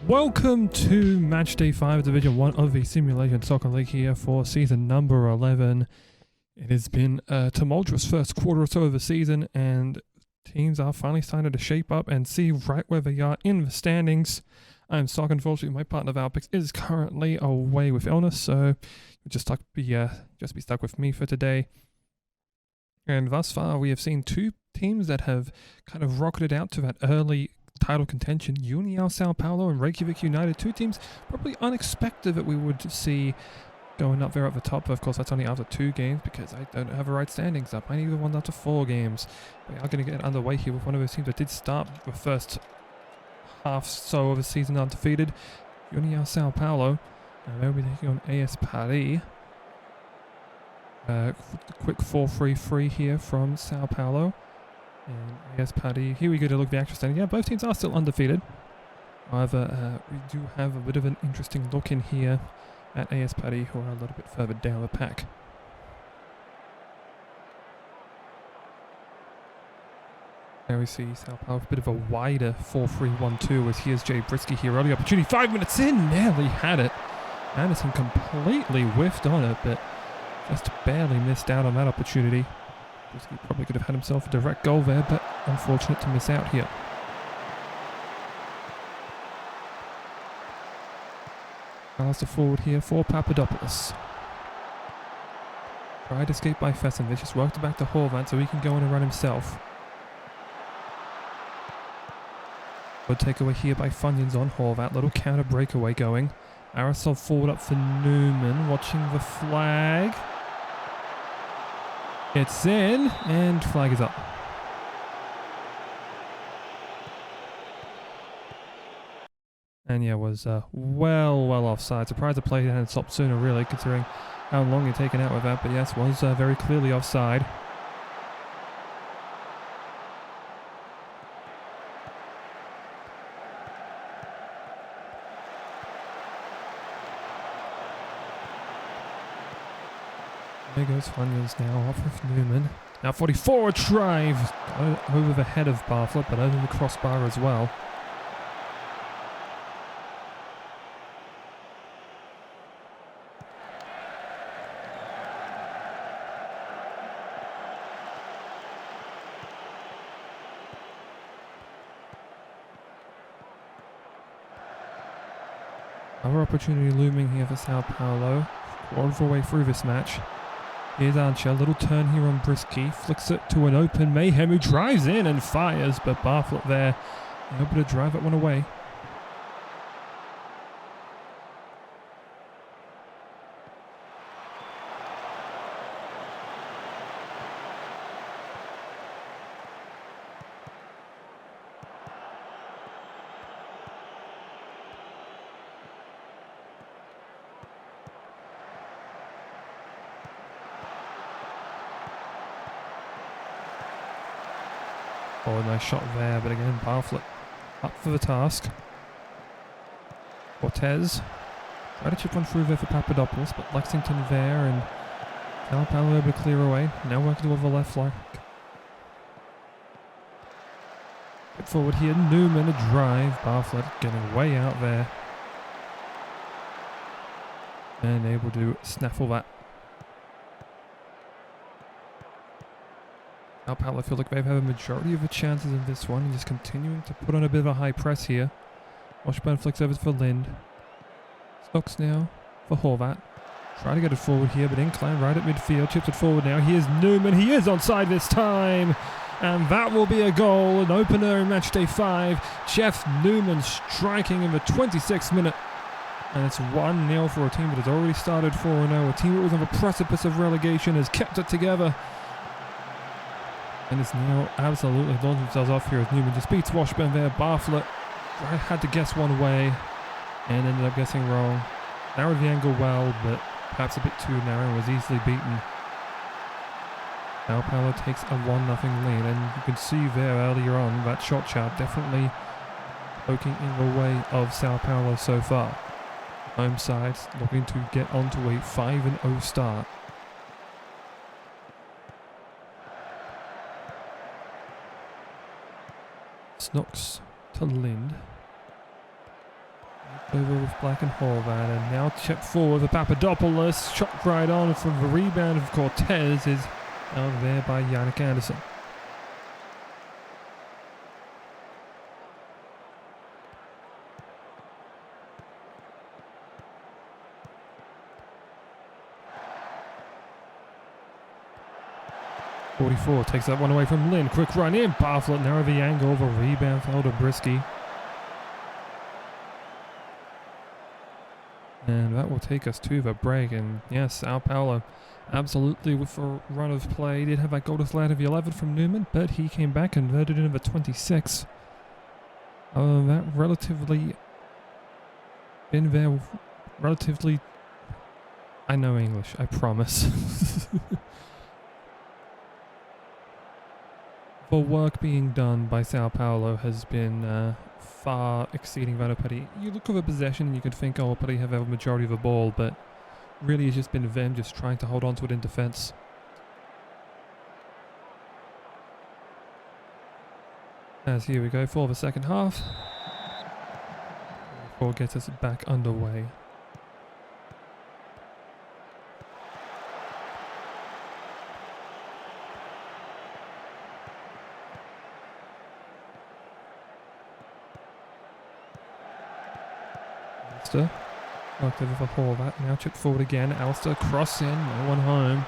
Welcome to Matchday 5 Division 1 of the Simulation Soccer League here for season number 11. It has been a tumultuous first quarter or so of the season, and teams are finally starting to shape up and see right where they are in the standings. I'm Socc. Unfortunately, my partner Valpix is currently away with illness, so you'll just be stuck with me for today. And thus far, we have seen two teams that have kind of rocketed out to that early title contention. União Sao Paulo and Reykjavik United, two teams probably unexpected that we would see going up there at the top. But of course, that's only after 2 games because I don't have the right standings up. I need the ones after 4 games. We are going to get underway here with one of those teams that did start the first half so of the season undefeated. União Sao Paulo. And they'll be taking on AS Paris. Quick 4-3-3 here from Sao Paulo. And AS Paris, here we go to look at the actual standing. Yeah, both teams are still undefeated. However, we do have a bit of an interesting look in here at AS Paris, who are a little bit further down the pack. Now we see Sao Paulo with a bit of a wider 4-3-1-2 as here's Jay Brisky here. Early opportunity, 5 minutes in, nearly had it. Anderson completely whiffed on it, but just barely missed out on that opportunity. Brisky probably could have had himself a direct goal there, but unfortunate to miss out here. Pass the forward here for Papadopoulos. Tried escape by Fesson. They just worked it back to Horvat so he can go on and run himself. Good takeaway here by Funyuns on Horvat. Little counter breakaway going. Arasov forward up for Newman. Watching the flag. It's in, and flag is up. And yeah, was well offside. Surprised the play hadn't stopped sooner, really, considering how long he'd taken out with that. But yes, was very clearly offside. There goes Funyuns now off with Newman. Now 44, a drive over the head of Bartlett, but over the crossbar as well. Another opportunity looming here for Sao Paulo. Quarter of the way through this match. Here's Ancha, little turn here on Brisky, flicks it to an open Mayhem who drives in and fires, but Bartlett there able to drive that one away. Oh, nice shot there, but again, Bartlett up for the task. Cortez tried to chip one through there for Papadopoulos, but Lexington there, and Sao Paulo able to clear away. Now working toward the left flank. Get forward here, Newman, a drive. Bartlett getting way out there. And able to snaffle that. Sao Paulo feel like they've had a majority of the chances in this one and just continuing to put on a bit of a high press here. Washburn flicks over for Lind. Socc now for Horvat. Trying to get it forward here, but Incline right at midfield. Chips it forward now. Here's Newman. He is onside this time. And that will be a goal. An opener in Matchday 5. Jeff Newman striking in the 26th minute. And it's 1-0 for a team that has already started 4-0. A team that was on the precipice of relegation has kept it together. And it's now absolutely launched themselves off here as Newman just beats Washburn there. Bartlett had to guess one way and ended up guessing wrong. Narrowed the angle well, but perhaps a bit too narrow, was easily beaten. Sao Paulo takes a 1-0 lead, and you can see there earlier on that shot chart definitely poking in the way of Sao Paulo so far. Home side looking to get onto a 5-0 start. Socc to Lind. Over with Black and Horvath, and now chip forward for Papadopoulos. Shot right on from the rebound of Cortez is out there by Yannick Anderson. .44 takes that one away from Lynn. Quick run in. Bartlett narrow the angle. The rebound fell to Brisky. And that will take us to the break. And yes, Sao Paulo absolutely with a run of play. Did have that goal to slide of the 11 from Newman, but he came back and converted into the 26. That relatively been there relatively. I know English, I promise. The work being done by Sao Paulo has been far exceeding that of Petty. You look at the possession and you could think, oh, Petty have a majority of the ball, but really it's just been them just trying to hold on to it in defense. As here we go for the second half. Before gets us back underway. Knocked over for Horvath, now chipped forward again. Alistair cross in, no one home.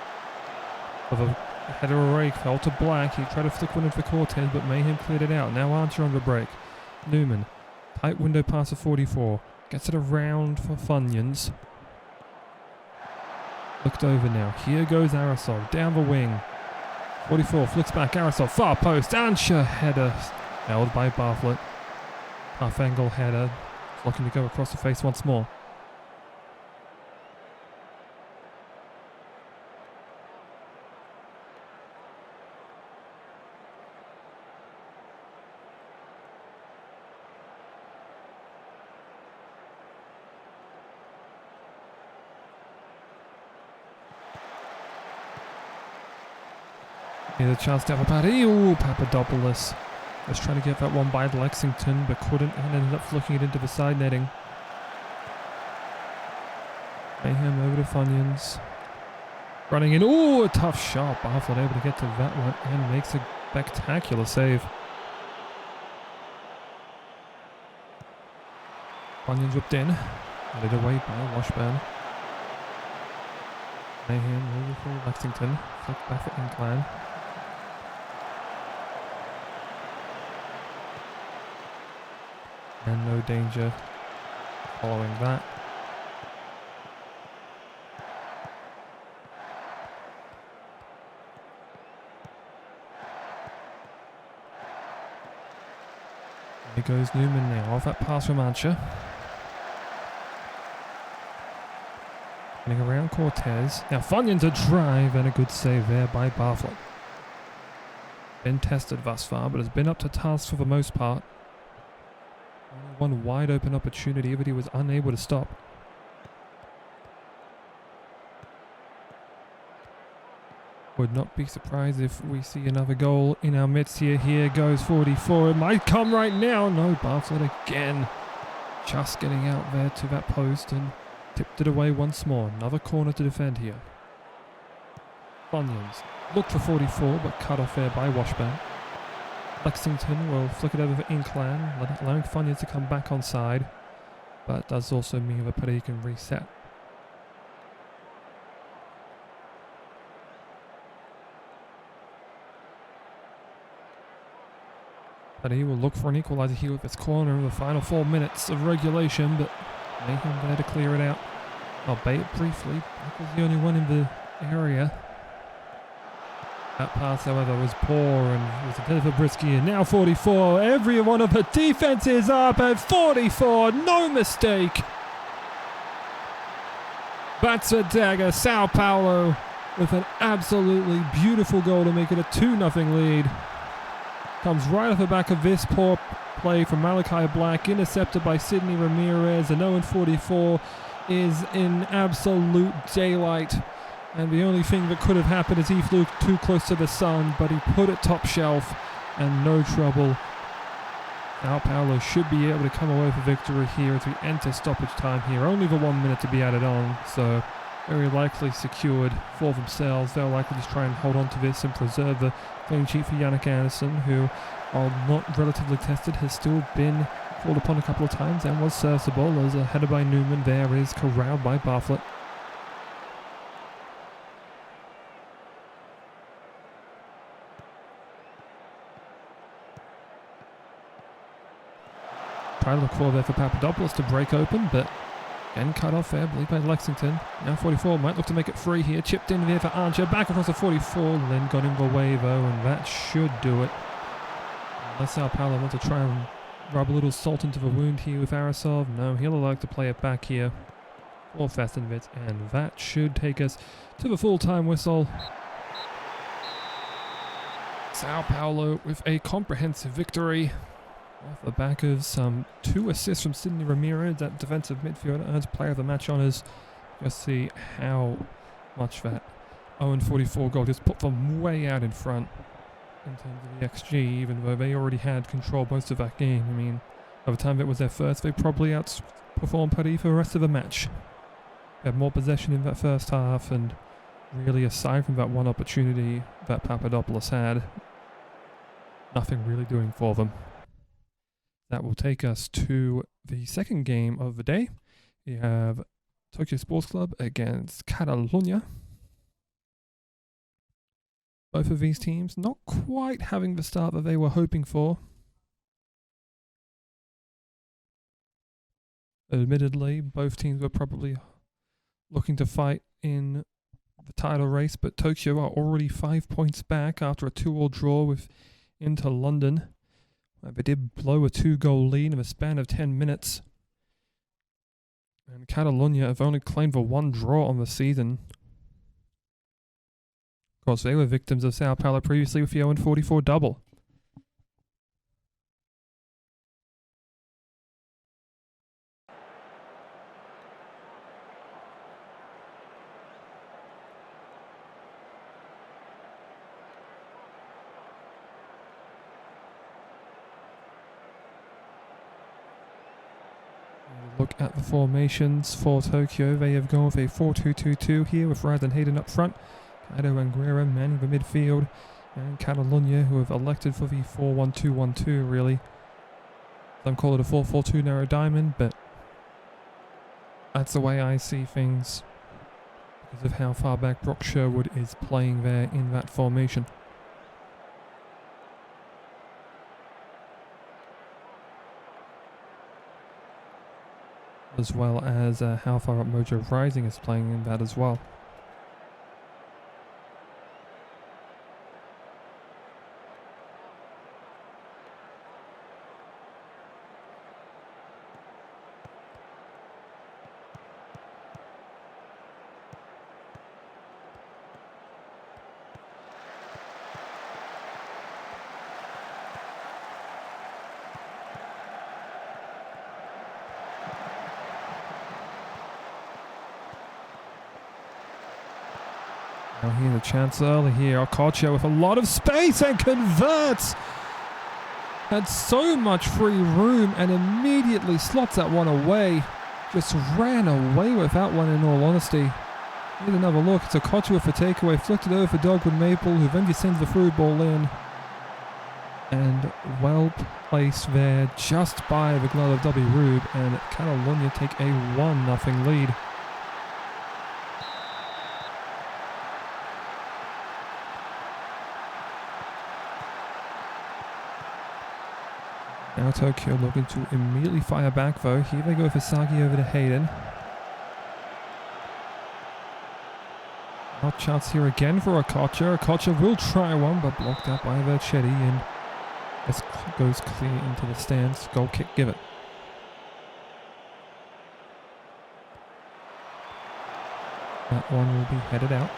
With a header away, fell to Black. He tried to flick one in for Cortez, but Mayhem cleared it out. Now Archer on the break. Newman, tight window pass of 44. Gets it around for Funyuns. Looked over now. Here goes Arasol, down the wing. 44 flicks back, Arasol, far post. Ancha header, held by Bartlett. Half angle header. Looking to go across the face once more. Here's a chance to have a party. Ooh, Papadopoulos. Was trying to get that one by Lexington, but couldn't, and ended up flicking it into the side netting. Mayhem over to Funyuns. Running in. Ooh, a tough shot. Bartlett able to get to that one and makes a spectacular save. Funyuns whipped in. Headed away by Washburn. Mayhem over for Lexington. Flicked back for Incline. And no danger following that. Here goes Newman now, off that pass from Ancha. Running around Cortez. Now Funyuns a drive and a good save there by Bartlett. Been tested thus far, but has been up to task for the most part. Only one wide open opportunity, but he was unable to stop. Would not be surprised if we see another goal in our midst here. Here goes 44. It might come right now. No, Bartlett again. Just getting out there to that post and tipped it away once more. Another corner to defend here. Funyuns looked for 44, but cut off there by Washburn. Lexington will flick it over for Inclan, allowing Funyuns to come back on side, but does also mean that Petty can reset. Petty will look for an equaliser here with its corner in the final 4 minutes of regulation, but Mayhem there to clear it out. Albeit briefly, Black was the only one in the area. That pass, however, was poor and was a bit of a Brisky. And now 44. Every one of the defense is up at 44. No mistake. That's a dagger. Sao Paulo with an absolutely beautiful goal to make it a 2-0 lead. Comes right off the back of this poor play from Malachi Black. Intercepted by Sidney Ramirez. And Owen 44 is in absolute daylight. And the only thing that could have happened is he flew too close to the sun, but he put it top shelf and no trouble Paulo should be able to come away with a victory here as we enter stoppage time here. Only the 1 minute to be added on, so very likely secured for themselves. They'll likely just try and hold on to this and preserve the clean sheet for Jannik Anderson, who, while not relatively tested, has still been called upon a couple of times and was serviceable as a header by Newman there is corralled by Bartlett. Try to look forward there for Papadopoulos to break open, but again cut off there, I believe by Lexington. Now 44 might look to make it free here. Chipped in there for Archer, back across the 44, then got him away though, and that should do it. Unless Sao Paulo want to try and rub a little salt into the wound here with Arasov. No, he'll like to play it back here for Fastenvitz, and that should take us to the full-time whistle. Sao Paulo with a comprehensive victory off the back of some 2 assists from Sidney Ramirez, that defensive midfielder, earns player of the match honours. Just see how much that 0-44 goal just put them way out in front in terms of the XG, even though they already had control most of that game. I mean, by the time it was their first, they probably outperformed Putty for the rest of the match. They had more possession in that first half, and really aside from that one opportunity that Papadopoulos had, nothing really doing for them. That will take us to the second game of the day. We have Tokyo Sports Club against Catalunya. Both of these teams not quite having the start that they were hoping for. Admittedly, both teams were probably looking to fight in the title race, but Tokyo are already 5 points back after a 2-2 draw with Inter London. They did blow a 2-goal lead in a span of 10 minutes. And Catalunya have only claimed for 1 draw on the season. Of course, they were victims of Sao Paulo previously with the 0-44 double. Look at the formations for Tokyo. They have gone with a 4-2-2-2 here with Radan Hayden up front, Kaido and Guerra manning the midfield, and Catalunya, who have elected for the 4-1-2-1-2 really. Some call it a 4-4-2 narrow diamond, but that's the way I see things because of how far back Brock Sherwood is playing there in that formation. As well as how far up Mojo Rising is playing in that as well. Now here's a chance early here. Okocha with a lot of space and converts. Had so much free room and immediately slots that one away. Just ran away with that one in all honesty. Here's another look. It's Okocha with a takeaway. Flicked it over for Dogwood Maple, who then just sends the through ball in. And well placed there just by the glove of W. Rube. And Catalunya take a 1-0 lead. Now Tokyo looking to immediately fire back though. Here they go for Sagi over to Hayden. Not chance here again for Okocha. Okocha will try one, but blocked out by Vercetti, and this goes clear into the stands. Goal kick, give it. That one will be headed out.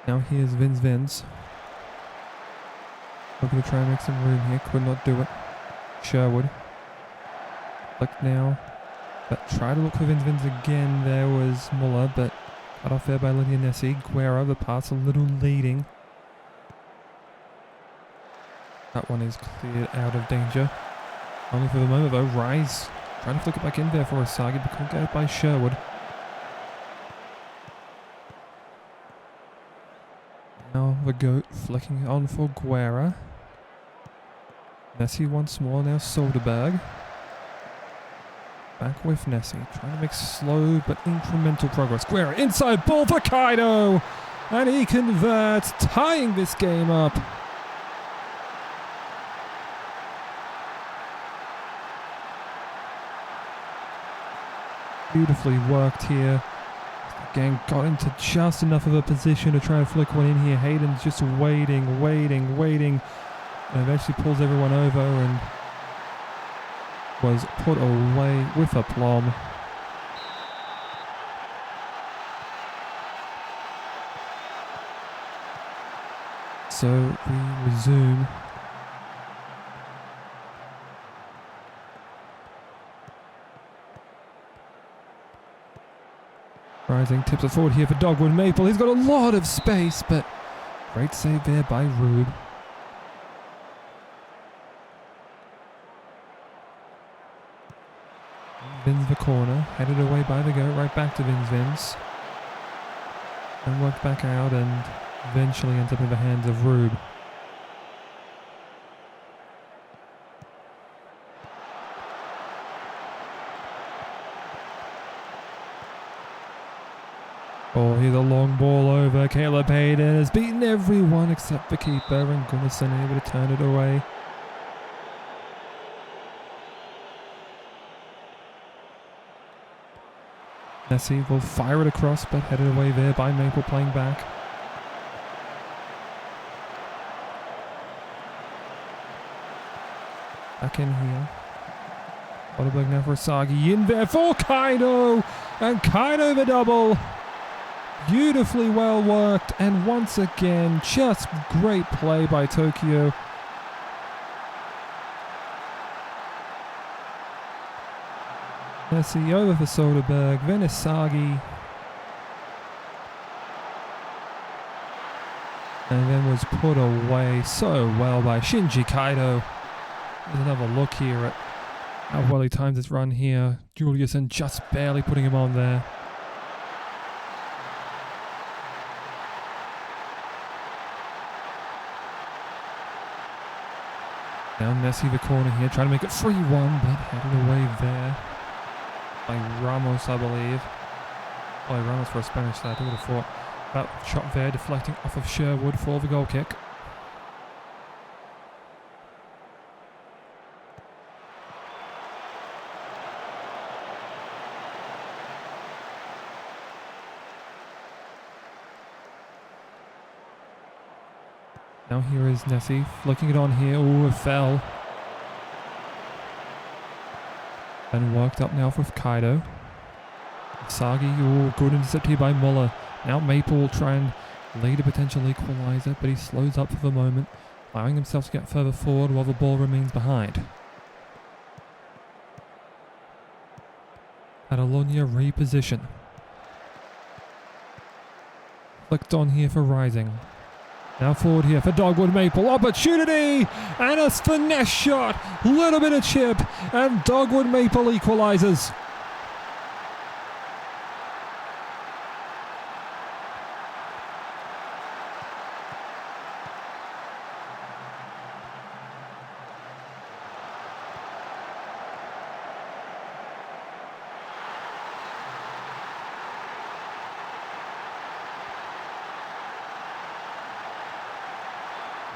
Now here's Vince. Looking to try and make some room here, could not do it. Sherwood. Look now. But try to look for Vince again. There was Muller, but cut off there by Lydia Nessie. Guerra, the pass a little leading. That one is cleared out of danger. Only for the moment though, Rise trying to flick it back in there for Asagi, but couldn't get it by Sherwood. Now the goat flicking it on for Guerra. Nessie once more, now Soderberg. Back with Nessie, trying to make slow but incremental progress. Guerra inside ball for Kaido! And he converts, tying this game up. Beautifully worked here. Again, got into just enough of a position to try and flick one in here. Hayden's just waiting. And eventually pulls everyone over and was put away with aplomb. So we resume. Rising tips it forward here for Dogwood Maple. He's got a lot of space, but great save there by Rube. Vins the corner, headed away by the goat, right back to Vins. And worked back out and eventually ends up in the hands of Rube. Oh, here's a long ball over. Caleb Hayden has beaten everyone except the keeper, and Gunnison able to turn it away. Nessie will fire it across, but headed away there by Maple playing back. Back in here. Soderberg now for Asagi. In there for Kaido! And Kaido the double! Beautifully well worked, and once again, just great play by Tokyo. Nessie over for Soderberg, then Asagi. And then was put away so well by Shinji Kaido. There's another look here at how well he times his run here. Juliuson just barely putting him on there. Now Nessie the corner here, trying to make it 3-1, but headed away there by Ramos, I believe. Oh, Ramos for a Spanish side, I would have thought. That shot there deflecting off of Sherwood for the goal kick. Now here is Nessie, flicking it on here. Ooh, it fell. And worked up now with Kaido. Asagi, ooh, good intercept here by Muller. Now Maple will try and lead a potential equaliser, but he slows up for the moment, allowing himself to get further forward while the ball remains behind. Catalunya reposition. Flicked on here for Rising. Now forward here for Dogwood Maple. Opportunity! And a finesse shot. Little bit of chip. And Dogwood Maple equalises.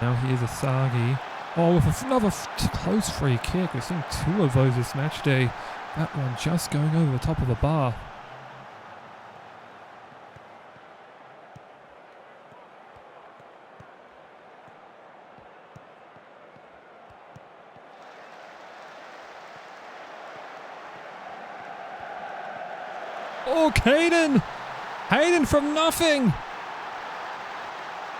Now here's Asagi. Oh, with another close free kick. We've seen 2 of those this match day. That one just going over the top of the bar. Oh, Hayden! Hayden from nothing!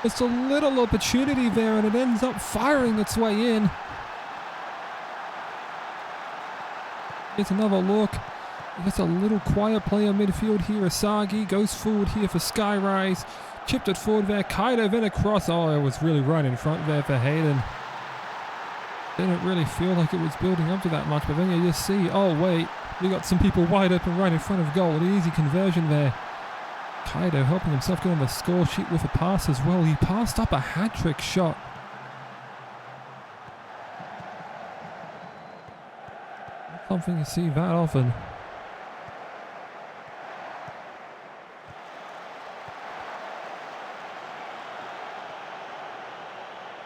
Just a little opportunity there, and it ends up firing its way in. Here's another look. Just a little quiet play on midfield here. Asagi goes forward here for Skyrise. Chipped it forward there. Kaido then across. Oh, it was really right in front there for Hayden. Didn't really feel like it was building up to that much, but then you just see, oh wait, we got some people wide open right in front of goal. An easy conversion there. Kaido helping himself get on the score sheet with a pass as well. He passed up a hat-trick shot. Not something you see that often.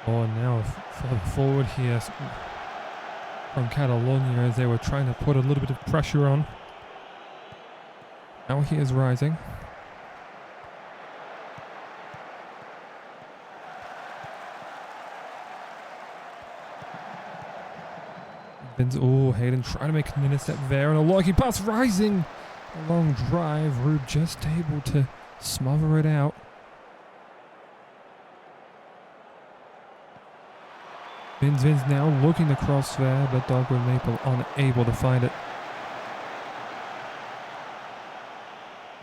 Oh, now further forward here from Catalunya as they were trying to put a little bit of pressure on. Now he is rising. Oh, Hayden trying to make an intercept there, and a lucky pass rising. A long drive, Rube just able to smother it out. Vin's now looking to cross there, but Dogwood Maple unable to find it.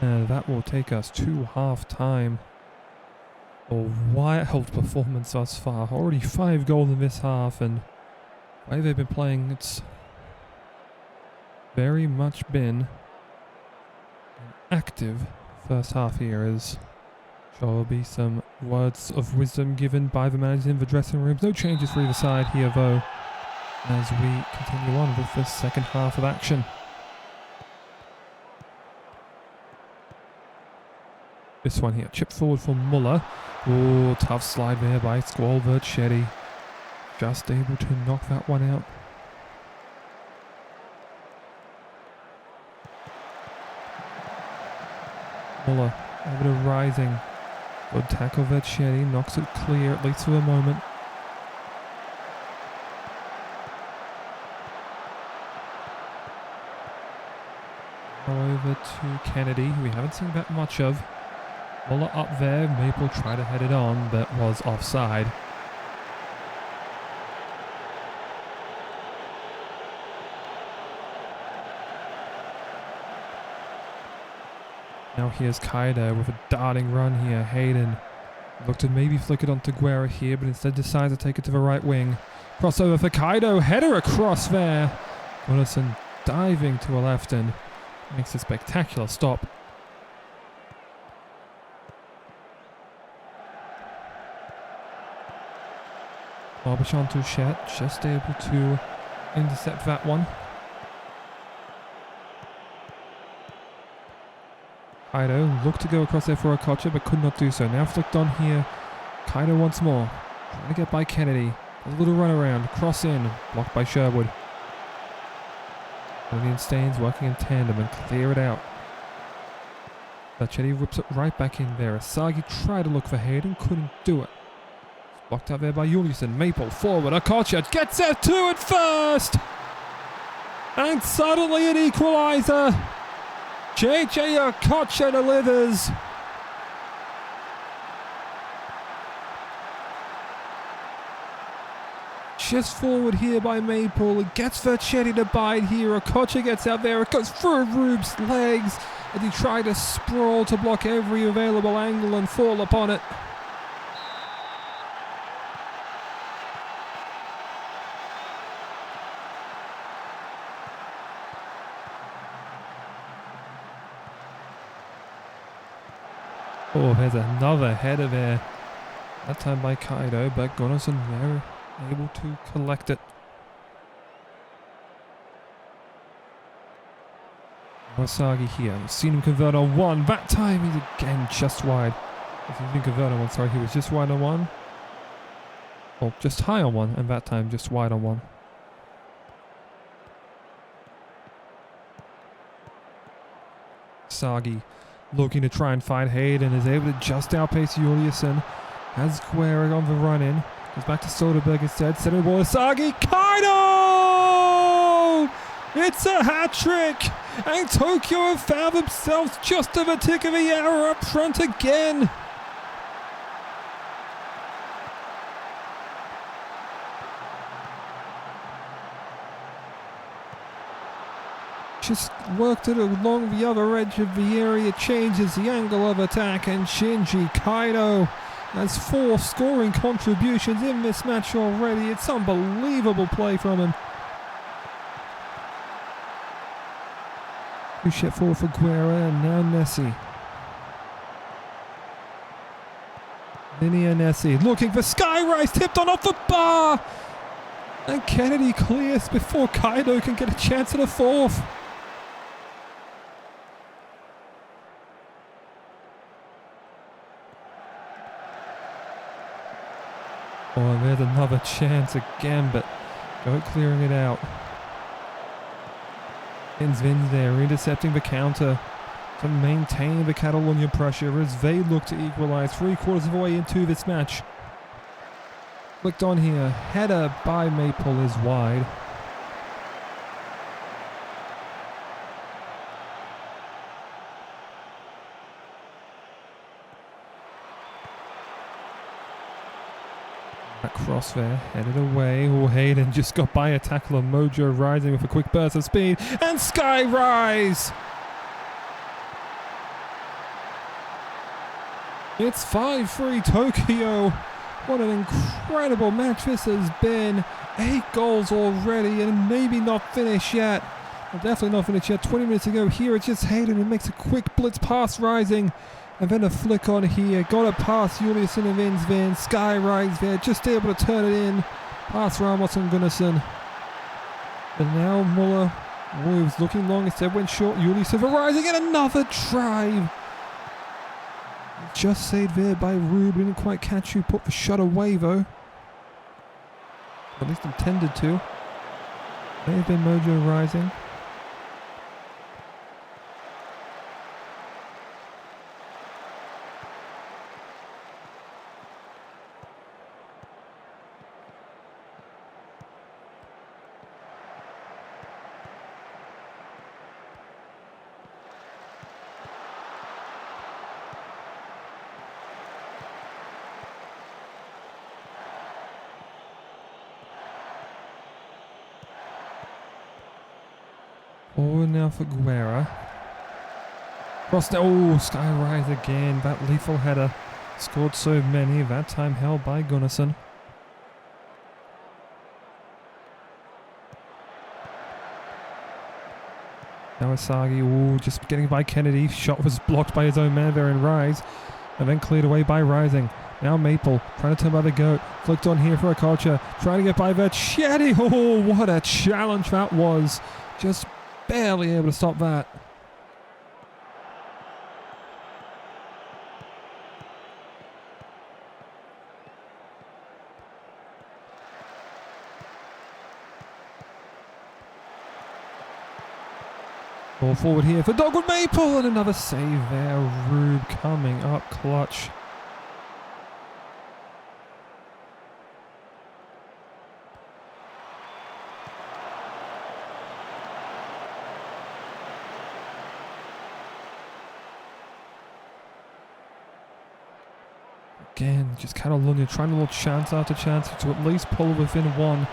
And that will take us to half-time. A wild performance thus far. Already 5 goals in this half, and the way they've been playing, it's very much been an active first half here. As there will be some words of wisdom given by the managers in the dressing rooms. No changes for either side here though, as we continue on with the second half of action. This one here, chip forward for Muller. Oh, tough slide there by Squall Verchetti. Just able to knock that one out. Muller over to Rising. Good tackle Verchetti, knocks it clear at least for the moment. Now over to Kennedy, who we haven't seen that much of. Muller up there, Maple tried to head it on, but was offside. Now here's Kaido with a darting run here. Hayden looked to maybe flick it onto Guerra here, but instead decides to take it to the right wing. Crossover for Kaido, header across there. Gunnarsson diving to a left and makes a spectacular stop. Barbachon Touchette just able to intercept that one. Kaido looked to go across there for a Okocha, but could not do so. Now flicked on here. Kaido once more. Trying to get by Kennedy. A little run around. Cross in. Blocked by Sherwood. Indian Stains working in tandem and clear it out. Verchetti rips it right back in there. Asagi tried to look for Hayden. Couldn't do it. Blocked out there by Juliusson. Maple forward. Okocha gets there to it first. And suddenly an equaliser. JJ Okocha delivers. Just forward here by Maple. It gets Verchetti to bite here. Okocha gets out there. It goes through Rube's legs. And he tried to sprawl to block every available angle and fall upon it. Oh, there's another header there. That time by Kaido, but Gunnarsson there able to collect it. Asagi here. We've seen him convert on one. That time he's again just wide. If he didn't convert on one, sorry, he was just wide on one. Well, just high on one, and that time just wide on one. Asagi looking to try and find Hayden, is able to just outpace Juliusson. Has Guerra on the run in. Goes back to Soderberg instead. Center ball Asagi. Kaido! It's a hat trick! And Tokyo have found themselves just at the tick of the hour up front again. Just worked it along the other edge of the area, changes the angle of attack, and Shinji Kaido has 4 scoring contributions in this match already. It's unbelievable play from him. Push it forward for Guerra and now Nessie. Linnea Nessie looking for Skyrise, tipped on off the bar! And Kennedy clears before Kaido can get a chance at a 4th. Oh, and there's another chance again, but Goat clearing it out. Vin's there, intercepting the counter to maintain the Catalunya pressure as they look to equalise 3/4 of the way into this match. Flicked on here, header by Maple is wide. That cross there, headed away. Oh, Hayden just got by a tackler. Mojo rising with a quick burst of speed, and Skyrise! It's 5-3 Tokyo. What an incredible match this has been. 8 goals already and maybe not finished yet. Well, definitely not finished yet. 20 minutes ago here, it's just Hayden who makes a quick blitz pass rising. And then a flick on here. Got it past Juliusson and Vin. Skyrise there, just able to turn it in. Past Ramos and Gunnarsson. And now Muller moves, looking long, instead went short. Juliusson rising and another drive. Just saved there by Rube. Didn't quite catch who put the shot away though. At least intended to. May have been Mojo rising. Forward now for Guerra. Cross now. Oh, Skyrise again. That lethal header. Scored so many. That time held by Gunnarsson. Now Asagi. Oh, just getting by Kennedy. Shot was blocked by his own man there in Rise. And then cleared away by Rising. Now Maple trying to turn by the Goat. Flicked on here for a culture. Trying to get by Verchetti. Oh, what a challenge that was. Just barely able to stop that. Ball forward here for Dogwood Maple and another save there. Rube coming up clutch. Again, just Catalunya trying to look chance after chance to at least pull within 1.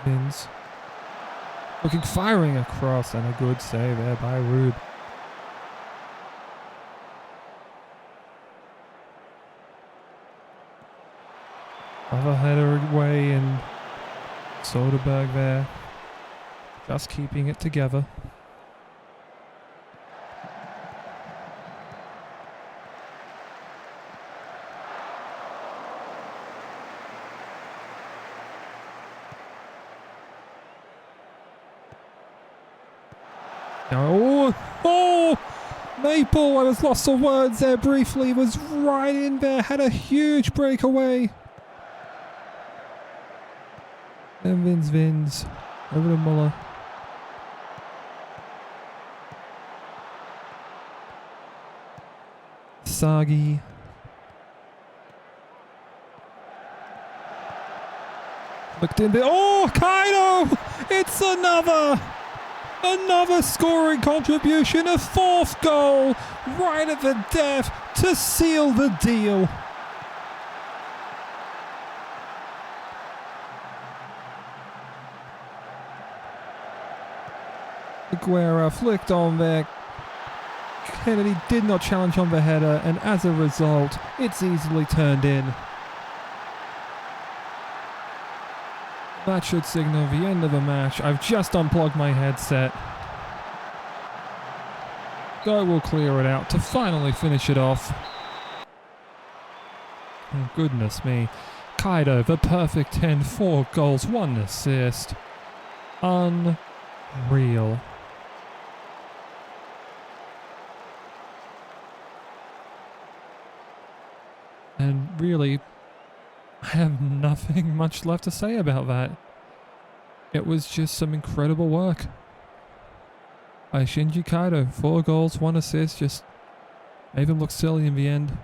Vins. Looking, firing across, and a good save there by Rube. Other header away, and Soderberg there. Just keeping it together. Now, oh, Maple, I was lost for words there briefly, was right in there, had a huge breakaway. And Vins, over to Muller. Sagi. Looked in there. Oh, Kaido! It's another scoring contribution, a 4th goal right at the death to seal the deal. Aguero flicked on there. Kennedy did not challenge on the header, and as a result, it's easily turned in. That should signal the end of the match. I've just unplugged my headset. Go will clear it out to finally finish it off. Oh, goodness me. Kaido, the perfect 10, 4 goals, 1 assist. Unreal. And really, I have nothing much left to say about that. It was just some incredible work by Shinji Kaido. 4 goals, 1 assist, just made him look silly in the end.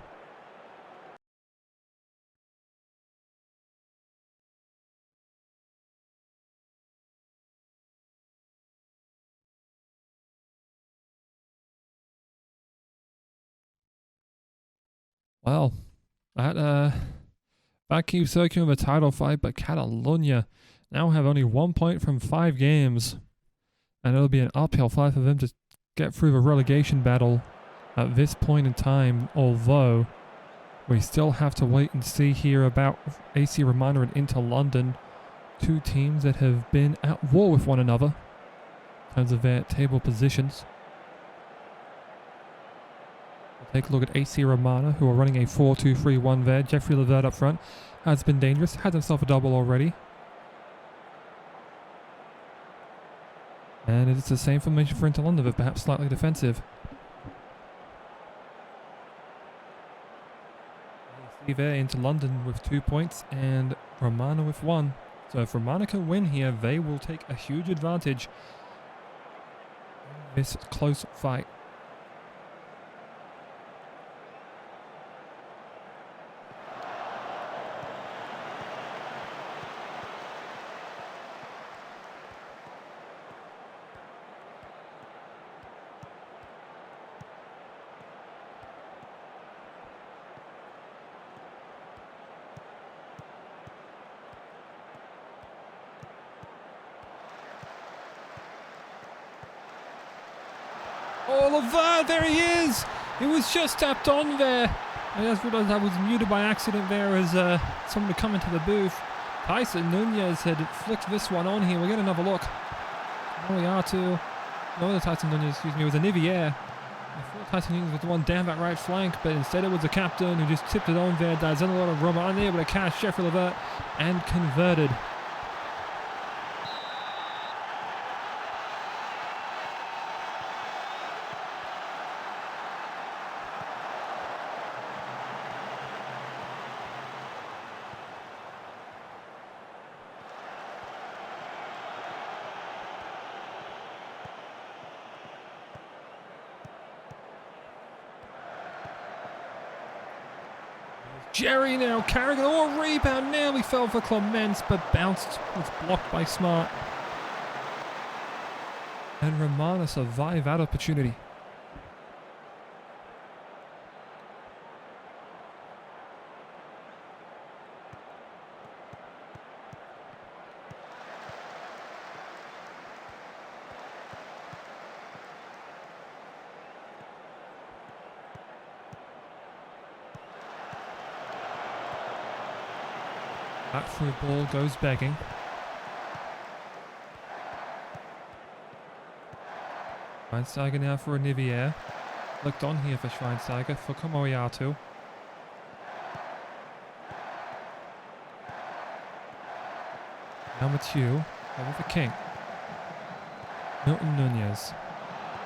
Well, that keeps Socc in the title fight, but Catalunya now have only 1 point from 5 games. And it'll be an uphill fight for them to get through the relegation battle at this point in time, although we still have to wait and see here about AC Romana and Inter London, 2 teams that have been at war with one another in terms of their table positions. Take a look at AC Romana, who are running a 4-2-3-1 there. Jeffrey Levert up front has been dangerous, had himself a double already. And it's the same formation for Inter London, but perhaps slightly defensive. You see there, Inter London with 2 points and Romana with 1. So if Romana can win here, they will take a huge advantage in this close fight. Oh, Levert, there he is! It was just tapped on there. I just realised I was muted by accident there as someone had come into the booth. Tyson Nunez had flicked this one on here. We'll get another look. Moriarty. No, the Tyson Nunez, excuse me, it was a Nivier. I thought Tyson Nunez was the one down that right flank, but instead it was the captain who just tipped it on there. Dazella and Roma unable to catch Jeffrey Levert and converted. Jerry now carrying it. Oh, rebound. Nearly fell for Clements, but bounced. Was blocked by Smart. And Romana survive that opportunity. That through ball goes begging. Schweinsteiger now for a Nivier. Looked on here for Schweinsteiger for Moriarty. Now Mathieu over for King. Milton Nunez.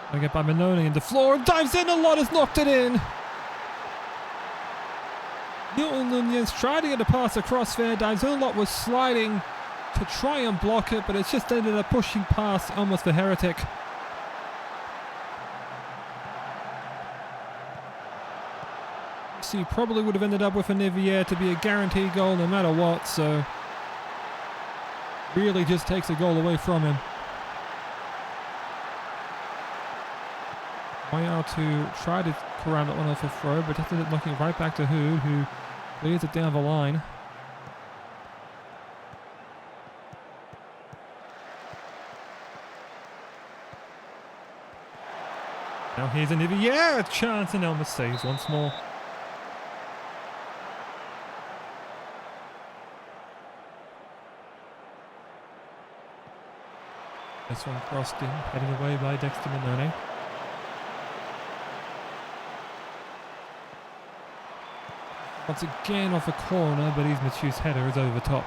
Gonna get by Manoni in the floor and dives in. A lot has knocked it in. Milton Nunez tried to get a pass across there. Dazella was sliding to try and block it, but it's just ended up pushing past almost the heretic. So probably would have ended up with a Nivier to be a guaranteed goal no matter what, so really just takes a goal away from him. Moyal to try to corral that one off a throw, but just ended up knocking it right back to Hood, who clears it down the line. Now here's an yeah, chance, and Elmer saves once more. This one crossed in, headed away by Dexter Minone. Once again off a corner, but he's Mathieu's header is over top.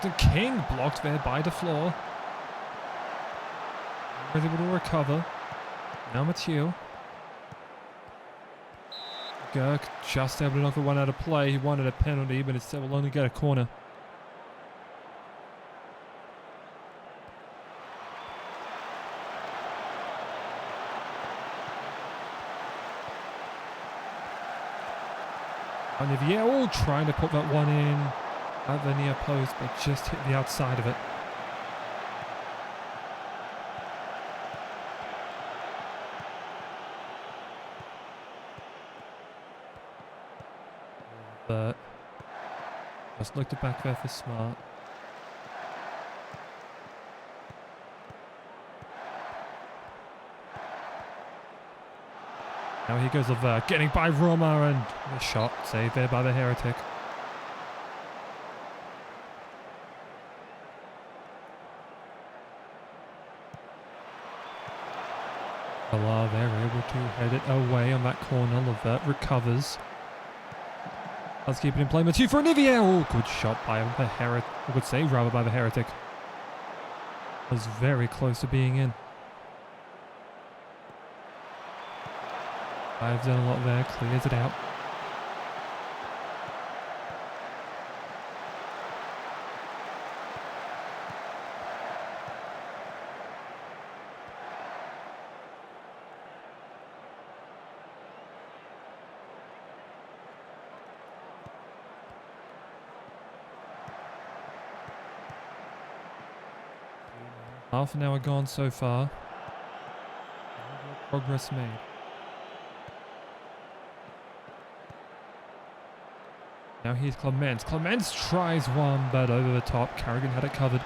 The King blocked there by the floor. Was able to recover. Now Mathieu. Girk just able to knock the one out of play. He wanted a penalty, but instead will only get a corner. Olivier all trying to put that one in at the near post, but just hit the outside of it. But just looked it back there for Smart. Now here goes Levert, getting by Roma, and the shot saved there by the Heretic. They're able to head it away on that corner. Levert recovers. Let's keep it in play. Mathieu for Olivier. Oh, good shot by the Heretic. Good save rather by the Heretic. Was very close to being in. I've done a lot there. Clears it out. Half an hour gone so far. Progress made. Now here's Clements. Clements tries one, but over the top. Carrigan had it covered.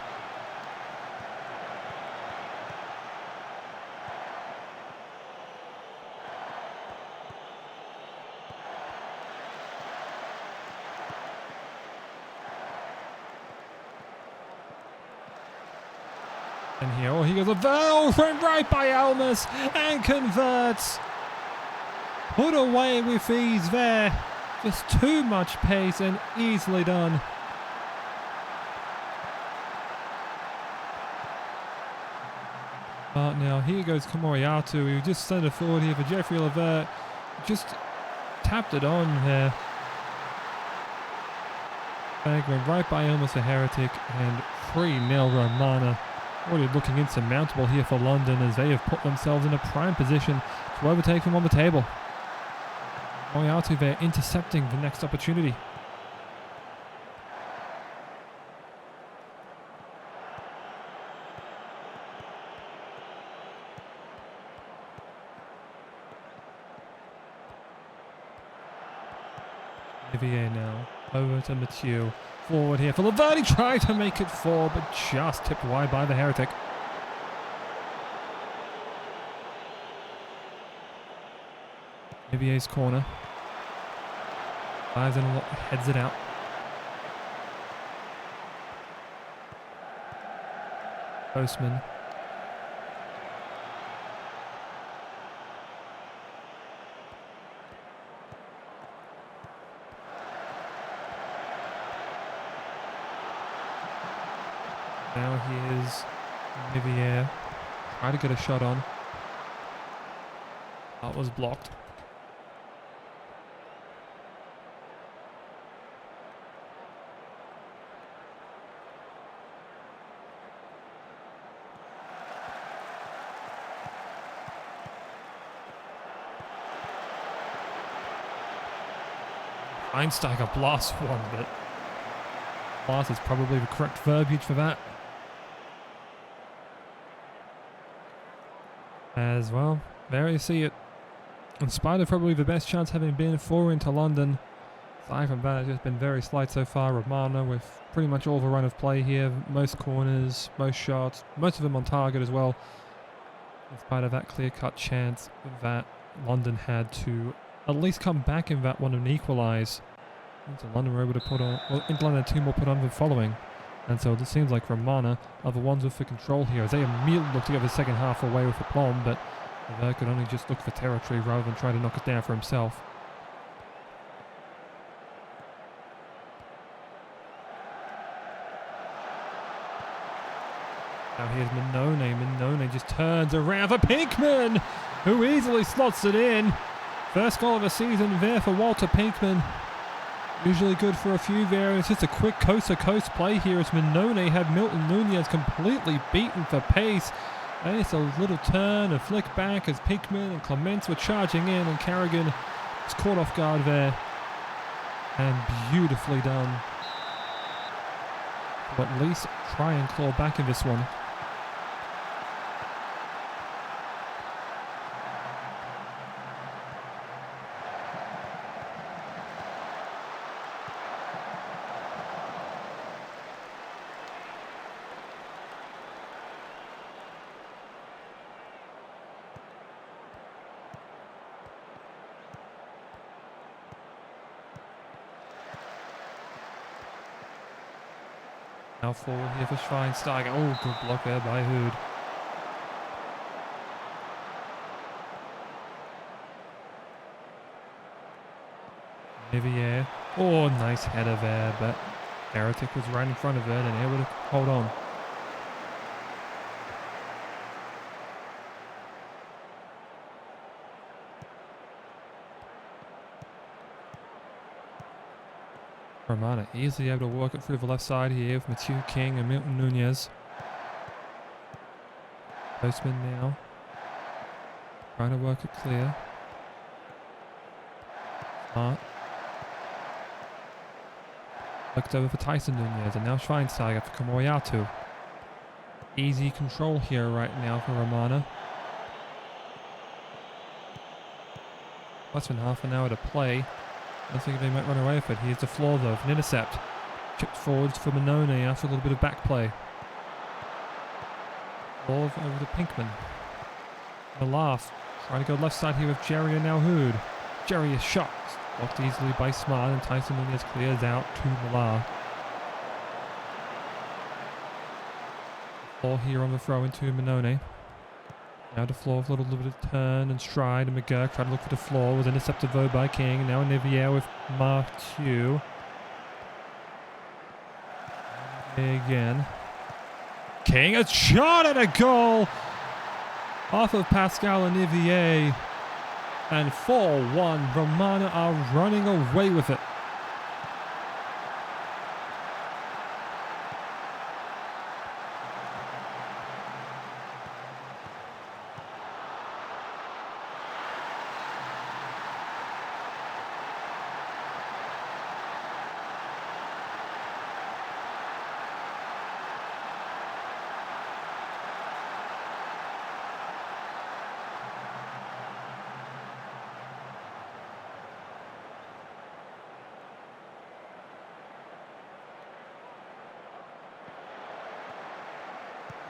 And here, oh, he goes a valve, went right by Elmas and converts. Put away with ease there. Just too much pace and easily done. But now here goes Kamoriatu, who just sent it forward here for Jeffrey Levert. Just tapped it on there. Bag went right by Elmas the Heretic, and 3-0 Romana. Already looking insurmountable here for London, as they have put themselves in a prime position to overtake them on the table. Moriarty there intercepting the next opportunity. Olivier now over to Mathieu. Forward here for Laverty, tried to make it 4, but just tipped wide by the Heretic. Olivier's corner. Fires in a lot, heads it out. Postman. Now here's Olivier. Try to get a shot on. That was blocked. Einsteiger blast one, but blast is probably the correct verbiage for that. As well, there you see it. In spite of probably the best chance having been for Inter London, aside from that, it's just been very slight so far. Romana with pretty much all the run of play here, most corners, most shots, most of them on target as well. In spite of that clear-cut chance that London had to at least come back in that one and equalise. Inter London were able to put on, well, Inter London had 2 more put on the following. And so it seems like Romana are the ones with the control here, as they immediately look to get the second half away with aplomb, but Ver could only just look for territory rather than try to knock it down for himself. Now here's Minone. Minone just turns around for Pinkman, who easily slots it in. First goal of the season there for Walter Pinkman. Usually good for a few there. It's just a quick coast-to-coast play here as Minone had Milton Nunez completely beaten for pace. And it's a little turn, a flick back as Pinkman and Clements were charging in, and Carrigan was caught off guard there. And beautifully done. But at least try and claw back in this one. Now forward here for Schweinsteiger. Oh, good block there by Hood. Nivier. Oh, nice header there, but Heretic was right in front of it and able to hold on. Romana easily able to work it through the left side here with Mathieu King and Milton Nunez. Postman now trying to work it clear. Smart. Looked over for Tyson Nunez, and now Schweinsteiger for Kamoriatu. Easy control here right now for Romana. Less than half an hour to play. I think they might run away with it. Here's the floor though, for an intercept. Chipped forwards for Minone after a little bit of back play. Ball over to Pinkman. A laugh. Trying to go left side here with Jerry and now Hood. Jerry is shot. Blocked easily by Smart, and Tyson Nunez clears out to Millar. Ball here on the throw into Minone. Now to floor with a little bit of turn and stride, and McGurk tried to look for the floor, was intercepted though by King. Now Nivier with Mathieu. Again. King, a shot at a goal off of Pascal and Nivier. And 4-1, Romana are running away with it.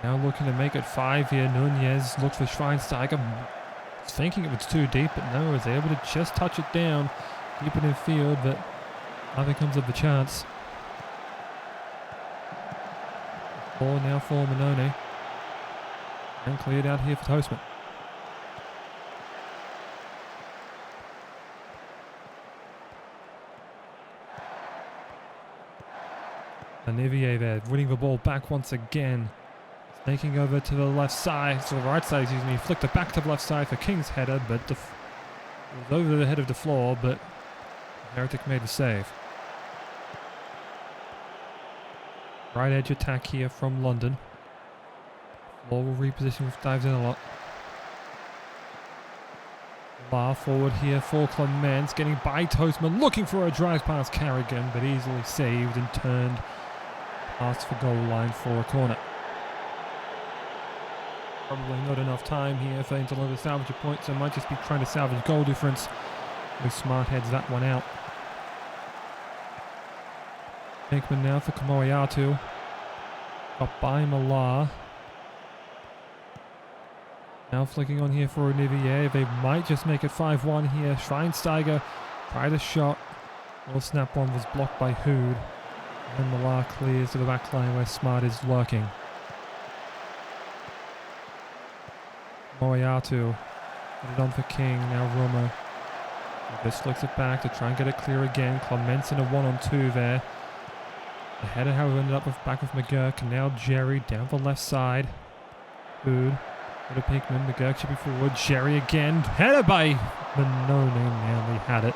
Now looking to make it 5 here. Nunez looked for Schweinsteiger. Thinking it was too deep, but no, was able to just touch it down. Keep it in field, but nothing comes of the chance. Ball now for Minone. And cleared out here for Toastman. And Nivier there, winning the ball back once again. Snaking over to the left side, to the right side, excuse me. Flicked it back to the left side for King's header, but it was over the head of the floor, but Heretic made the save. Right edge attack here from London. Floor will reposition with dives in a lot. Bar forward here for Clements, getting by Toastman, looking for a drive past Carrigan, but easily saved and turned past the goal line for a corner. Probably not enough time here for him to deliver salvage a point, so might just be trying to salvage goal difference. Who smart heads that one out. Pinkman now for Kamoyatu. Got by Malar. Now flicking on here for Olivier. They might just make it 5-1 here. Schweinsteiger tried a shot. Little snap one was blocked by Hood. And Malar clears to the back line where Smart is lurking. Moyatu. Put it on for King. Now Roma. Just flicks it back to try and get it clear again. Clements in a 1-on-2 there. The header, however, ended up back with McGurk. And now Jerry down the left side. Hood. Go to Pinkman. McGurk should be forward. Jerry again. Header by Benoni. Manly had it.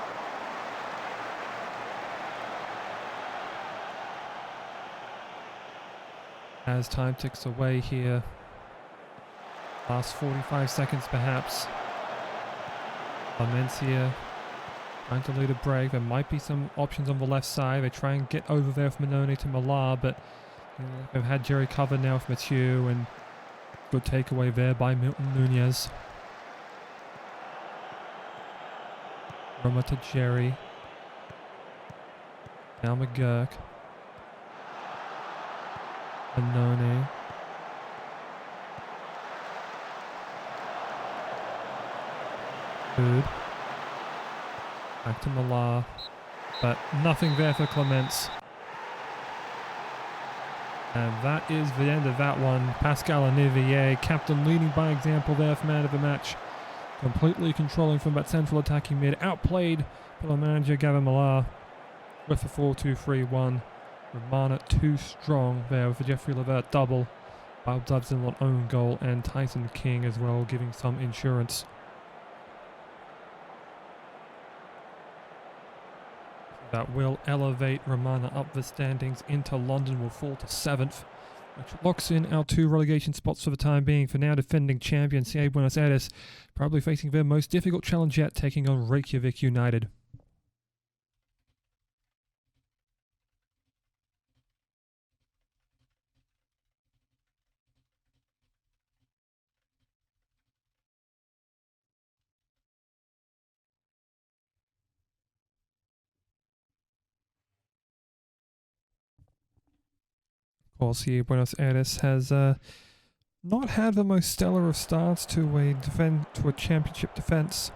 As time ticks away here. Last 45 seconds perhaps. Clements here. Trying to lead a break. There might be some options on the left side. They try and get over there from Benoni to Malar, but they've had Jerry covered now with Mathieu, and good takeaway there by Milton Nunez. Roma to Jerry. Now McGurk. Benoni. Good. Back to Malar. But nothing there for Clements. And that is the end of that one. Pascal Olivier, captain, leading by example there for man of the match. Completely controlling from that central attacking mid. Outplayed by the manager Gavin Malar with the 4-2-3-1. Romana too strong there with the Jeffrey Levert double. Bob Dubson on own goal, and Tyson King as well, giving some insurance. That will elevate Romana up the standings into London, will fall to 7th, which locks in our 2 relegation spots for the time being. For now, defending champion CF Buenos Aires, probably facing their most difficult challenge yet, taking on Reykjavik United. Of course, here Buenos Aires has not had the most stellar of starts to a championship defense.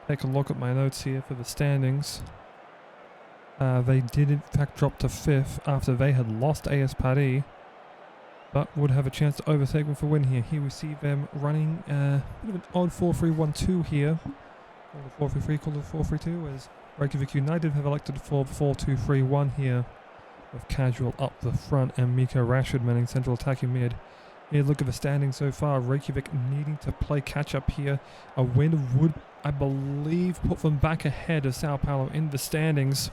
Take a look at my notes here for the standings. They did in fact drop to 5th after they had lost AS Paris, but would have a chance to overtake them for win here. Here we see them running a bit of an odd 4-3-1-2 here. Called the 4-3-3, called the 4-3-2, as Reykjavik United have elected for 4-2-3-1 here, with Casual up the front and Mika Rashford manning central attacking mid. Here, look at the standings so far. Reykjavik needing to play catch up here. A win would, I believe, put them back ahead of Sao Paulo in the standings.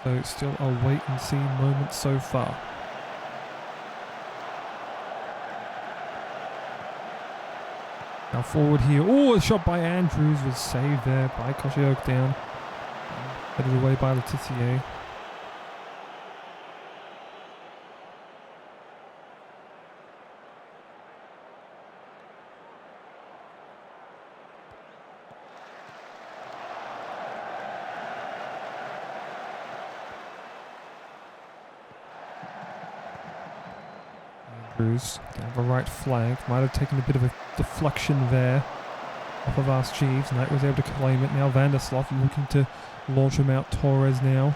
So still a wait and see moment so far. Now forward here. Oh, a shot by Andrews was saved there by Koscielny down. Headed away by Letitia. Andrews down the right flank. Might have taken a bit of a deflection there off of Ars Jeeves. Knight was able to claim it. Now Vandersloot looking to launch him out. Torres now.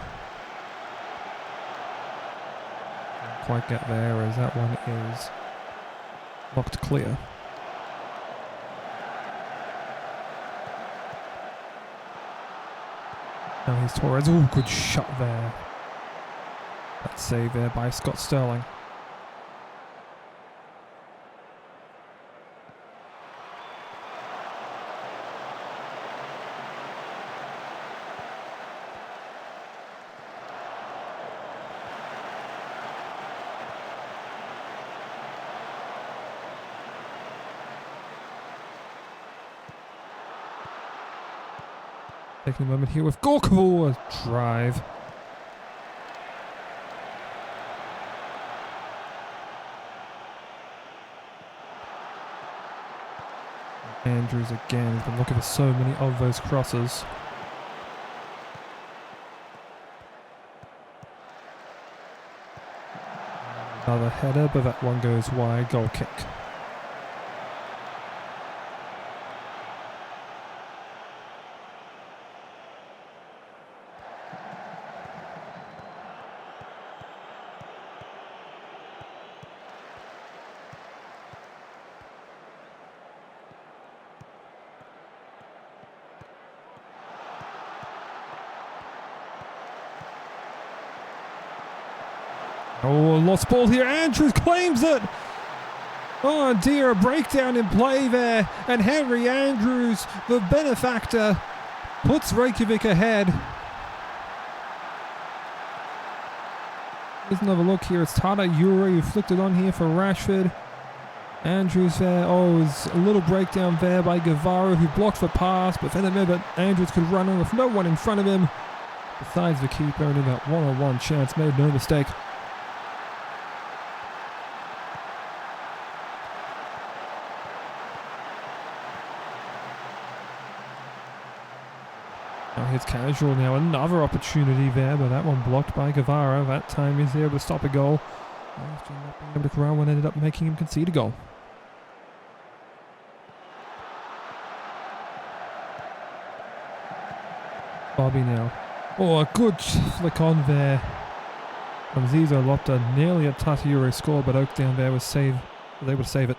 Didn't quite get there as that one is locked clear. Now here's Torres. Oh, good shot there. That save there by Scott Sterling. Taking a moment here with Gorkov, a drive. Andrews again has been looking for so many of those crosses. Another header, but that one goes wide. Goal kick. Oh, lost ball here. Andrews claims it. Oh dear, a breakdown in play there. And Henry Andrews, the benefactor, puts Reykjavik ahead. Here's another look here. It's Tata Uri who flicked it on here for Rashford. Andrews there. Oh, it's a little breakdown there by Guevara who blocked the pass. But then remember, Andrews could run on with no one in front of him. Besides the keeper, only that one-on-one chance. Made no mistake. Now here's Casual now, another opportunity there, but that one blocked by Guevara. That time he's able to stop a goal. After not being able to corral one, ended up making him concede a goal. Bobby now. Oh, a good flick on there from Zizo Lopta. Nearly a Tata score, but Oak down there was able to save it.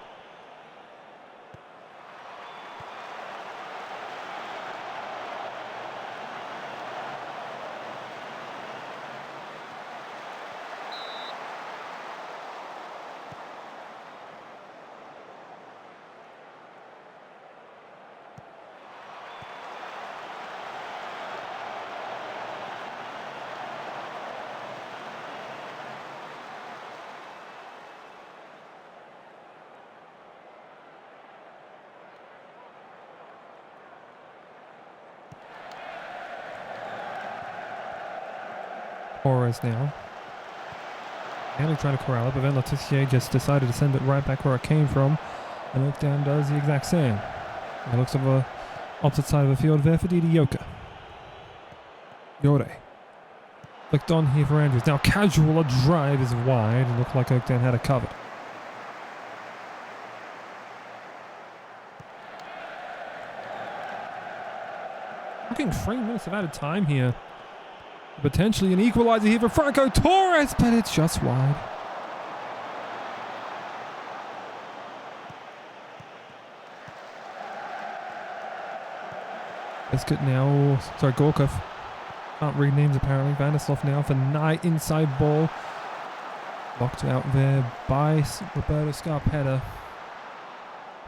Torres now. Nearly trying to corral it, but then Letitia just decided to send it right back where it came from. And Oak Down does the exact same. It looks on the opposite side of the field there for Didi Yoka. Yore. Flicked on here for Andrews. Now Casual, a drive is wide. It looked like Oak Down had it covered. Looking 3 minutes of added time here. Potentially an equaliser here for Franco Torres, but it's just wide. Biscuit now, sorry, Gorkov. Can't read names apparently. Vanderslov now for Knight, inside ball. Locked out there by Roberto Scarpetta.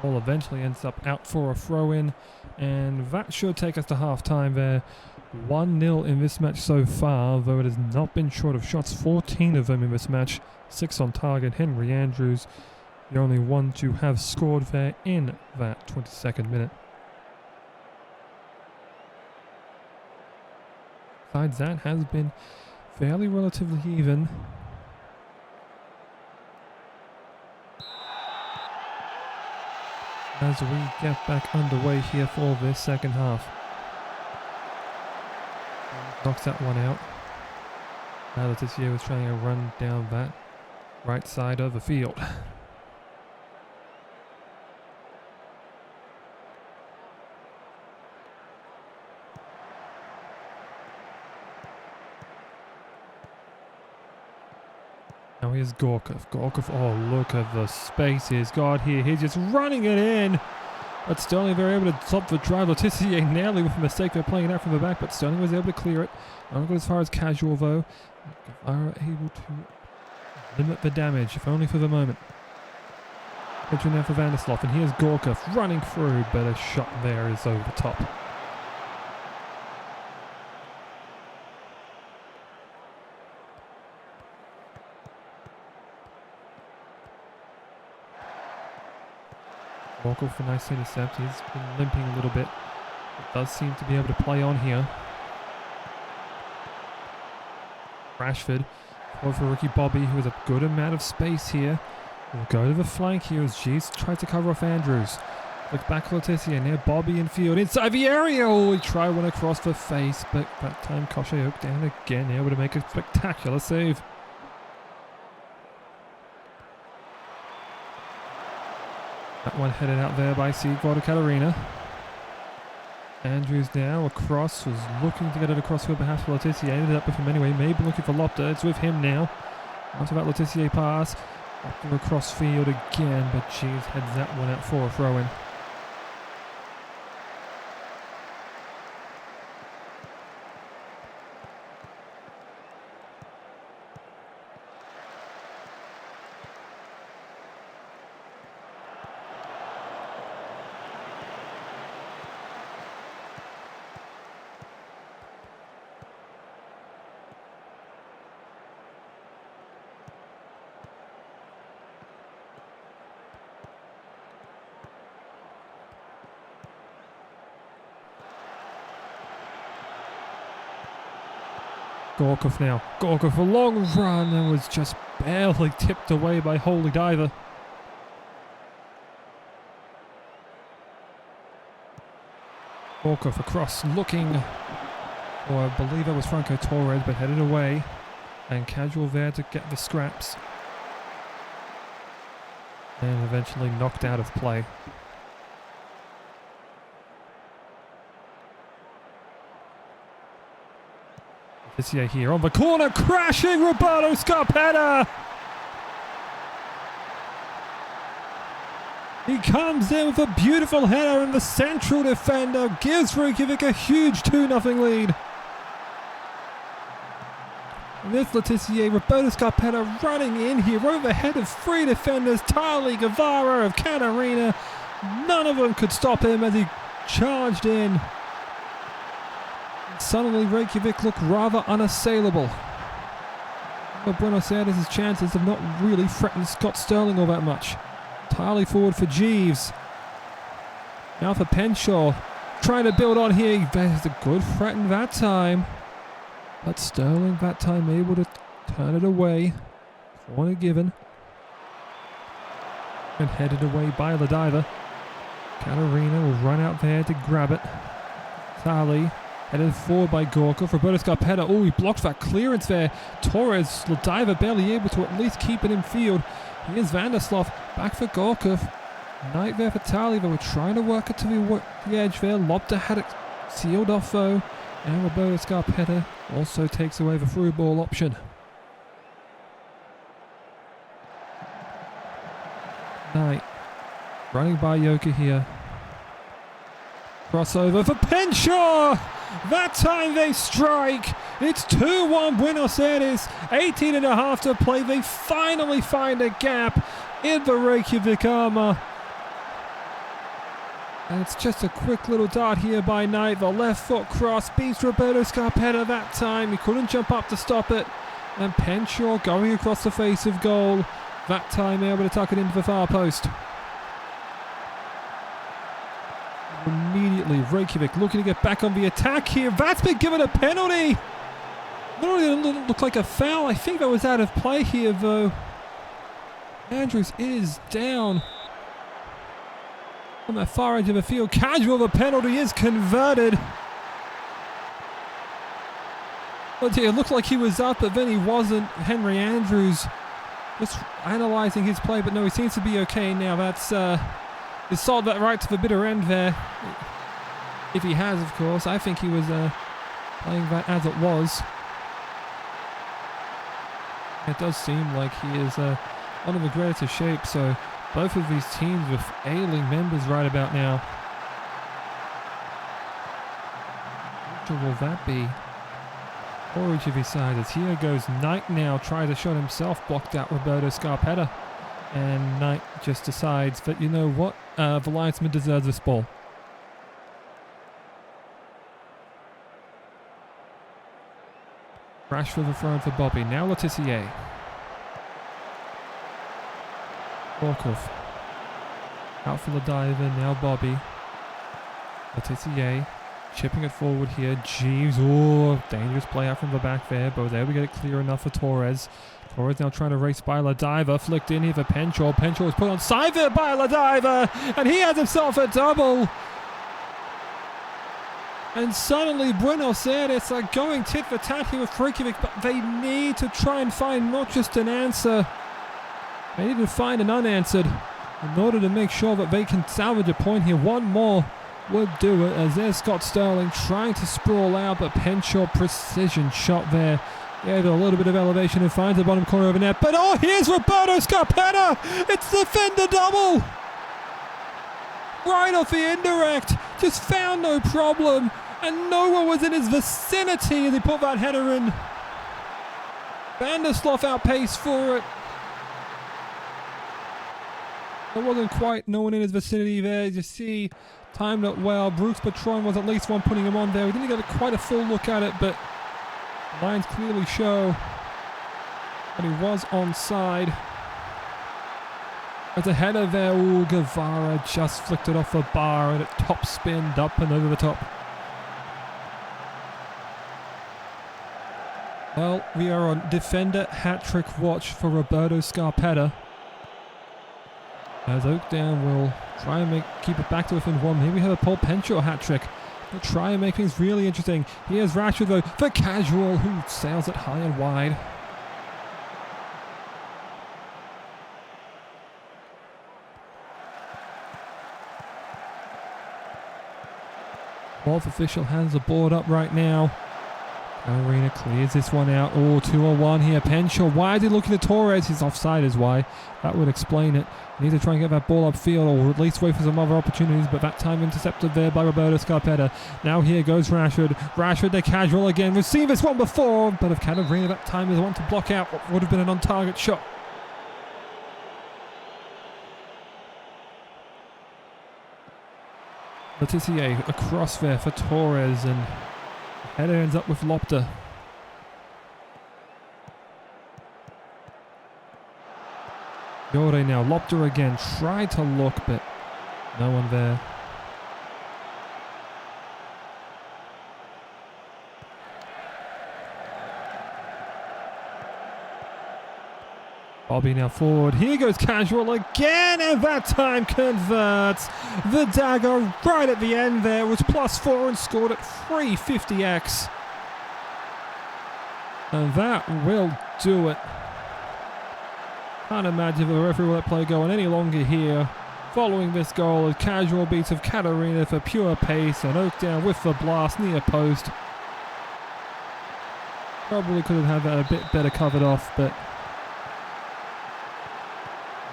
Ball eventually ends up out for a throw-in, and that should take us to half-time there. 1-0 in this match so far, though it has not been short of shots. 14 of them in this match, 6 on target. Henry Andrews, the only one to have scored there in that 22nd minute. Besides that, has been fairly relatively even. As we get back underway here for this second half. Knocks that one out. Now that this year was trying to run down that right side of the field. Now here's Gorkov. Gorkov, oh look at the space he's got here. He's just running it in. But Sterling very able to stop the drive. Letitia nearly with a mistake. They're playing it out from the back, but Sterling was able to clear it. Not go as far as Casual though. Guevara able to limit the damage, if only for the moment. Pitching now for Vanderslov, and here's Gorkov running through, but a shot there is over the top. Gorkov for a nice intercept. He's been limping a little bit. does seem to be able to play on here. Rashford for Ricky Bobby, who has a good amount of space here. We'll go to the flank here as Jeeves tries to cover off Andrews. Look back Letizia, now Bobby in field, inside the area. Oh, he tried one across the face, but that time Koshayuk down again, able to make a spectacular save. That one headed out there by CF Catalunya. Andrews now across, was looking to get it across for perhaps Letizia, ended up with him anyway, maybe looking for Lopta, it's with him now. After that Letizia pass, Lopta across field again, but Jeeves heads that one out for a throw-in. Gorkov now. Gorkov a long run and was just barely tipped away by Holy Diver. Gorkov across looking for, I believe it was Franco Torres, but headed away. And Casual there to get the scraps. And eventually knocked out of play. Letizia here on the corner, crashing Roberto Scarpetta! He comes in with a beautiful header and the central defender gives Reykjavik a huge 2-0 lead. And this Letizia, Roberto Scarpetta running in here over the head of 3 defenders, Tali Guevara of Catarina. None of them could stop him as he charged in. Suddenly Reykjavik look rather unassailable. But Buenos Aires' chances have not really threatened Scott Sterling all that much. Tali forward for Jeeves. Now for Penshaw. Trying to build on here. There's a good threat that time. But Sterling that time able to turn it away. Corner given. And headed away by Ladiva. Catarina will run out there to grab it. Tali. Headed forward by Gorkov. Roberto Scarpetta. Oh, he blocked that clearance there. Torres, Ladiva barely able to at least keep it in field. Here's Vanderslov. Back for Gorkov. Knight there for Tali. They were trying to work it to the edge there. Lopta had it sealed off though. And Roberto Scarpetta also takes away the through ball option. Knight. Running by Yoka here. Crossover for Penshaw! That time they strike. It's 2-1 Buenos Aires. 18 and a half to play. They finally find a gap in the Reykjavik armour. And it's just a quick little dart here by Knight. The left foot cross beats Roberto Scarpetta that time. He couldn't jump up to stop it. And Penshaw going across the face of goal. That time able to tuck it into the far post. Immediately Reykjavik looking to get back on the attack here. That's been given a penalty. Not only did it look like a foul, I think that was out of play here though. Andrews is down on the far edge of the field. Casual, the penalty is converted. Oh dear, it looked like he was up, but then he wasn't. Henry Andrews just analysing his play, but no, he seems to be okay now. That's he sold that right to the bitter end there. If he has, of course. I think he was playing that as it was. It does seem like he is one of the greatest of shape, so both of these teams with ailing members right about now. What will that be? For each of his sides, as here goes Knight now, trying to shot himself, blocked out Roberto Scarpetta. And Knight just decides that, you know what, the linesman deserves this ball. Rashford the throw for Bobby. Now Letizia. Gorkov. Out for the diver. Now Bobby. Letizia. chipping it forward here. Jeeves, oh, dangerous play out from the back there, but there we get it clear enough for Torres. Torres now trying to race by Ladiva, flicked in here for Penchor. Penchor was put on side there by Ladiva, and he has himself a double. And suddenly Buenos Aires are going tit for tat here with Reykjavik, but they need to try and find not just an answer, they need to find an unanswered in order to make sure that they can salvage a point here. One more would do it, as there's Scott Sterling trying to sprawl out, but Penchor precision shot there. Gave it a little bit of elevation and finds the bottom corner of the net. But oh, here's Roberto Scarpetta! It's the Fender double! Right off the indirect, just found no problem, and no one was in his vicinity as he put that header in. Vandersloot outpaced for it. There wasn't quite no one in his vicinity there. You see, timed it well. Bruce Patron was at least one putting him on there. We didn't get quite a full look at it, but lines clearly show that he was onside. There's a header there. Ooh, Guevara just flicked it off the bar and it top spinned up and over the top. Well, we are on defender hat-trick watch for Roberto Scarpetta, as Oakdown will try and keep it back to within one. Here we have a Paul Penchor hat-trick. They'll try and make things really interesting. Here's Rashford though, the casual, who sails it high and wide. Fourth official has the board up right now. Arena clears this one out. Oh, 2-on-1 here. Penchor, why is he looking at Torres? He's offside is why. That would explain it. Need to try and get that ball upfield, or at least wait for some other opportunities, but that time intercepted there by Roberto Scarpetta. Now here goes Rashford. Rashford, the casual again. We've seen this one before, but if Catarina that time is the one to block out what would have been an on-target shot. Letitia across there for Torres, and header ends up with Lopter. Yore now, Lopter again, tried to look, but no one there. Bobby now forward, here goes Casual again, and that time converts. The dagger right at the end there was +4 and scored at 350x. And that will do it. Can't imagine the referee will let play go on any longer here. Following this goal, a Casual beat of Catarina for pure pace, and Oakdown with the blast near post. Probably could have had that a bit better covered off, but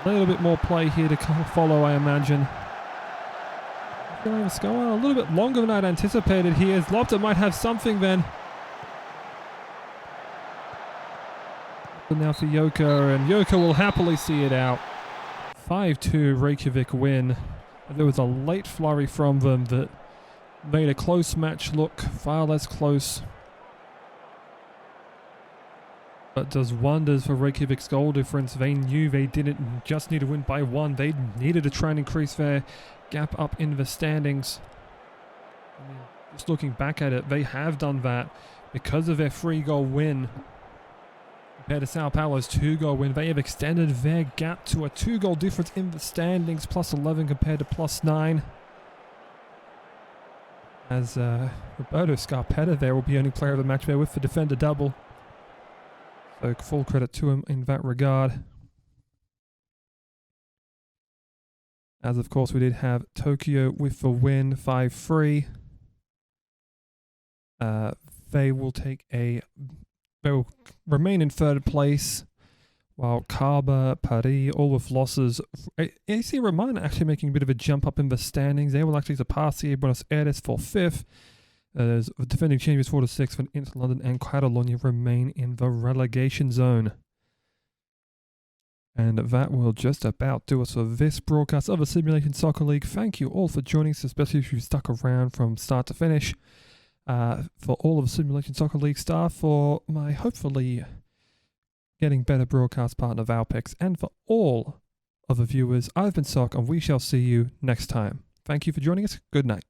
a little bit more play here to follow, I imagine. It's going on a little bit longer than I'd anticipated here. Lopter might have something then. But now for Joka, and Joka will happily see it out. 5-2 Reykjavik win. There was a late flurry from them that made a close match look far less close, but does wonders for Reykjavik's goal difference. They knew they didn't just need to win by one. They needed to try and increase their gap up in the standings. I mean, just looking back at it, they have done that because of their 3-goal win. Compared to Sao Paulo's 2-goal win, they have extended their gap to a 2-goal difference in the standings, +11 compared to +9. As Roberto Scarpetta there will be only player of the match there with the defender double. So full credit to him in that regard. As of course we did have Tokyo with the win, 5-3. They will remain in third place, while Kaba, Paris, all with losses. AC Romana actually making a bit of a jump up in the standings. They will actually surpass CF Buenos Aires for 5th. There's defending champions 4-6 for Inter London and Catalunya remain in the relegation zone. And that will just about do us for this broadcast of the Simulation Soccer League. Thank you all for joining us, especially if you stuck around from start to finish. For all of the Simulation Soccer League staff, for my hopefully getting better broadcast partner Valpex, and for all of the viewers, I've been Socc, and we shall see you next time. Thank you for joining us. Good night.